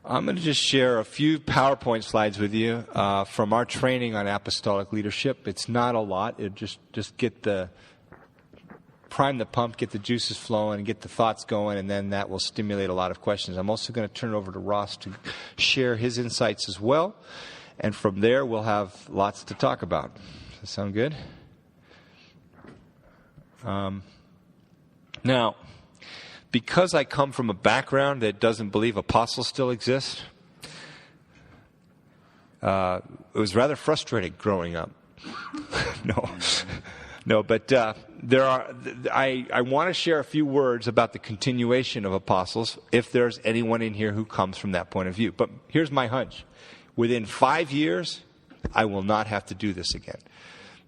I'm going to just share a few PowerPoint slides with you from our training on apostolic leadership. It's not a lot. It just prime the pump, get the juices flowing, and get the thoughts going, and then that will stimulate a lot of questions. I'm also going to turn it over to Ross to share his insights as well, and from there we'll have lots to talk about. Does that sound good? Now, because I come from a background that doesn't believe apostles still exist, it was rather frustrating growing up. No, but I want to share a few words about the continuation of apostles, if there's anyone in here who comes from that point of view. But here's my hunch. Within 5 years, I will not have to do this again.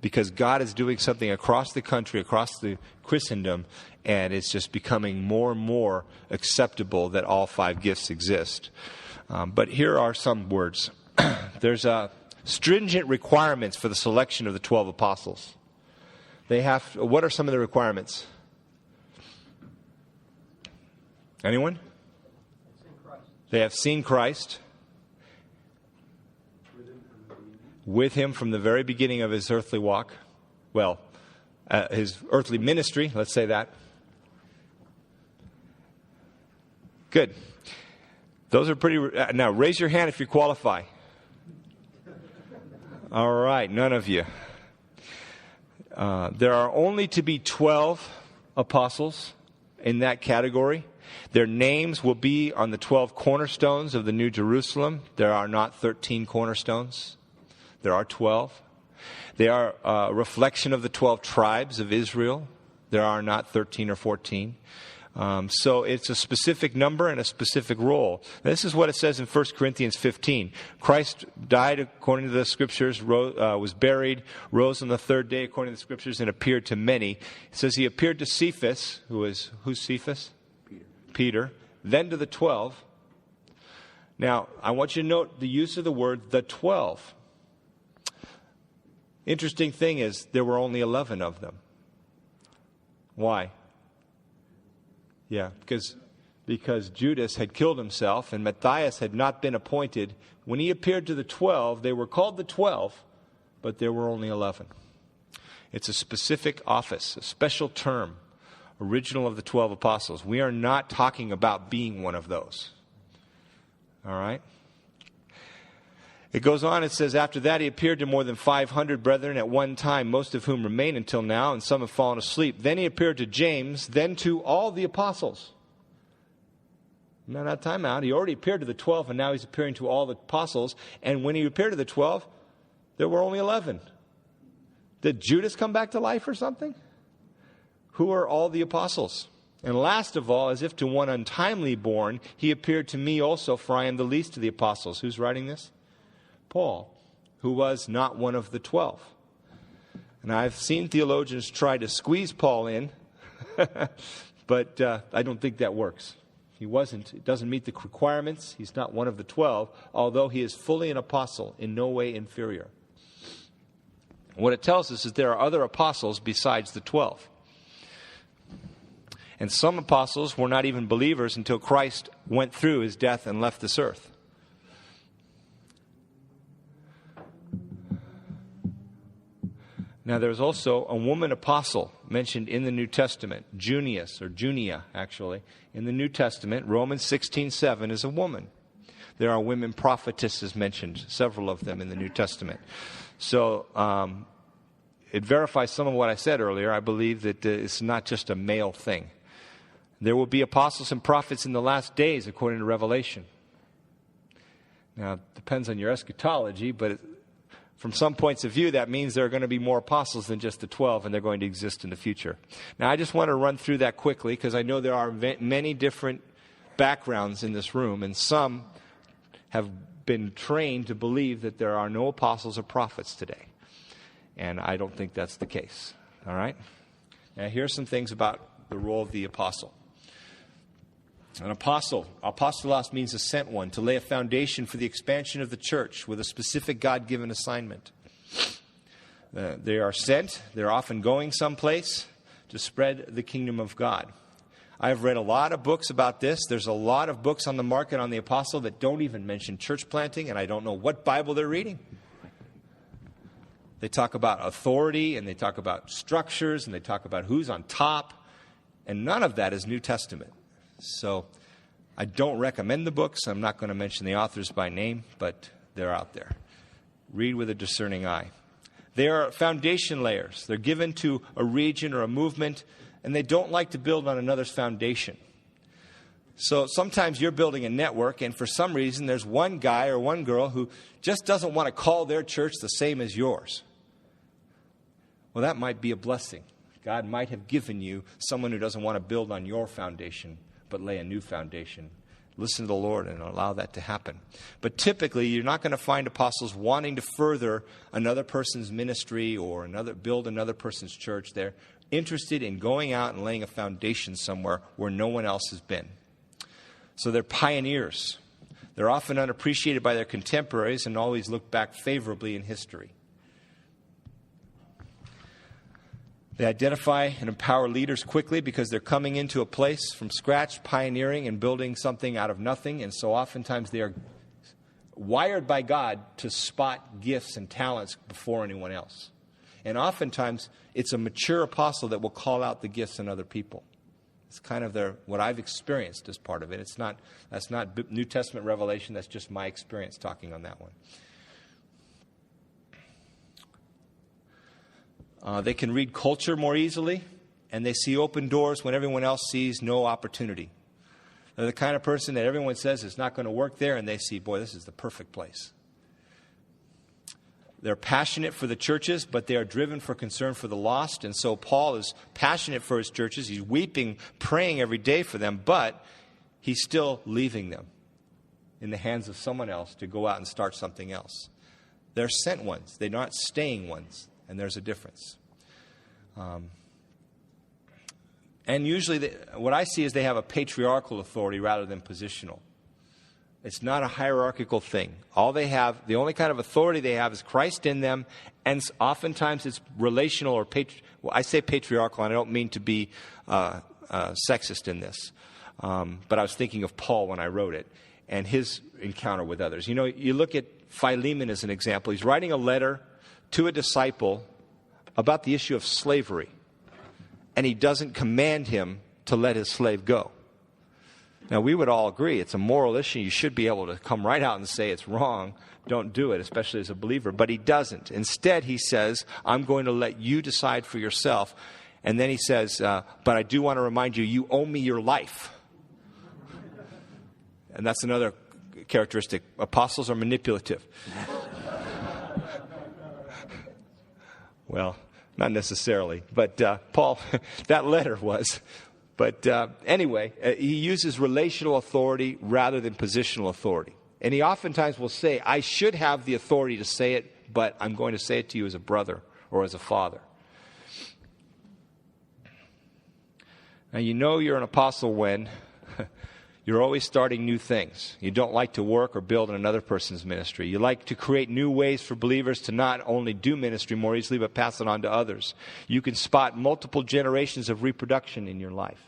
Because God is doing something across the country, across the Christendom, and it's just becoming more and more acceptable that all 5 gifts exist. But here are some words. There's stringent requirements for the selection of the 12 apostles. What are some of the requirements? Anyone? They have seen Christ. With him from the very beginning of his earthly walk. Well, his earthly ministry, let's say that. Good. Those are pretty... now, raise your hand if you qualify. All right, none of you. There are only to be 12 apostles in that category. Their names will be on the 12 cornerstones of the New Jerusalem. There are not 13 cornerstones. There are 12. They are a reflection of the 12 tribes of Israel. There are not 13 or 14. So it's a specific number and a specific role. This is what it says in 1 Corinthians 15. Christ died according to the Scriptures, was buried, rose on the third day according to the Scriptures, and appeared to many. It says he appeared to Cephas, who's Cephas? Peter. Then to the 12. Now, I want you to note the use of the word the 12. Interesting thing is, there were only 11 of them. Why? Yeah, because Judas had killed himself and Matthias had not been appointed. When he appeared to the 12, they were called the 12, but there were only 11. It's a specific office, a special term, original of the 12 apostles. We are not talking about being one of those. All right? It goes on, it says, after that he appeared to more than 500 brethren at one time, most of whom remain until now, and some have fallen asleep. Then he appeared to James, then to all the apostles. No, not time out. He already appeared to the 12, and now he's appearing to all the apostles. And when he appeared to the 12, there were only 11. Did Judas come back to life or something? Who are all the apostles? And last of all, as if to one untimely born, he appeared to me also, for I am the least of the apostles. Who's writing this? Paul, who was not one of the 12. And I've seen theologians try to squeeze Paul in, but I don't think that works. It doesn't meet the requirements. He's not one of the 12, although he is fully an apostle, in no way inferior. What it tells us is there are other apostles besides the 12. And some apostles were not even believers until Christ went through his death and left this earth. Now, there's also a woman apostle mentioned in the New Testament, Junia, actually. In the New Testament, Romans 16:7 is a woman. There are women prophetesses mentioned, several of them in the New Testament. So, it verifies some of what I said earlier. I believe that it's not just a male thing. There will be apostles and prophets in the last days, according to Revelation. Now, it depends on your eschatology, but from some points of view, that means there are going to be more apostles than just the 12, and they're going to exist in the future. Now, I just want to run through that quickly, because I know there are many different backgrounds in this room, and some have been trained to believe that there are no apostles or prophets today. And I don't think that's the case. All right? Now, here are some things about the role of the apostle. An apostle, apostolos means a sent one, to lay a foundation for the expansion of the church with a specific God-given assignment. They are sent, they're often going someplace to spread the kingdom of God. I've read a lot of books about this. There's a lot of books on the market on the apostle that don't even mention church planting, and I don't know what Bible they're reading. They talk about authority, and they talk about structures, and they talk about who's on top, and none of that is New Testament. So I don't recommend the books. I'm not going to mention the authors by name, but they're out there. Read with a discerning eye. They are foundation layers. They're given to a region or a movement, and they don't like to build on another's foundation. So sometimes you're building a network, and for some reason there's one guy or one girl who just doesn't want to call their church the same as yours. Well, that might be a blessing. God might have given you someone who doesn't want to build on your foundation, but lay a new foundation. Listen to the Lord and allow that to happen. But typically, you're not going to find apostles wanting to further another person's ministry or build another person's church. They're interested in going out and laying a foundation somewhere where no one else has been. So they're pioneers. They're often unappreciated by their contemporaries and always look back favorably in history. They identify and empower leaders quickly because they're coming into a place from scratch, pioneering and building something out of nothing. And so oftentimes they are wired by God to spot gifts and talents before anyone else. And oftentimes it's a mature apostle that will call out the gifts in other people. It's kind of what I've experienced as part of it. That's not New Testament revelation. That's just my experience talking on that one. They can read culture more easily, and they see open doors when everyone else sees no opportunity. They're the kind of person that everyone says is not going to work there, and they see, boy, this is the perfect place. They're passionate for the churches, but they are driven for concern for the lost. And so Paul is passionate for his churches. He's weeping, praying every day for them, but he's still leaving them in the hands of someone else to go out and start something else. They're sent ones. They're not staying ones. And there's a difference. And usually what I see is they have a patriarchal authority rather than positional. It's not a hierarchical thing. The only kind of authority they have is Christ in them, and oftentimes it's relational or I say patriarchal, and I don't mean to be sexist in this. But I was thinking of Paul when I wrote it, and his encounter with others. You know, you look at Philemon as an example. He's writing a letter to a disciple about the issue of slavery, and he doesn't command him to let his slave go. Now, we would all agree it's a moral issue. You should be able to come right out and say it's wrong. Don't do it, especially as a believer. But he doesn't. Instead, he says, I'm going to let you decide for yourself. And then he says, but I do want to remind you, you owe me your life. And that's another characteristic. Apostles are manipulative. Well, not necessarily, but Paul, that letter was. But anyway, he uses relational authority rather than positional authority. And he oftentimes will say, I should have the authority to say it, but I'm going to say it to you as a brother or as a father. Now, you know you're an apostle when you're always starting new things. You don't like to work or build in another person's ministry. You like to create new ways for believers to not only do ministry more easily, but pass it on to others. You can spot multiple generations of reproduction in your life.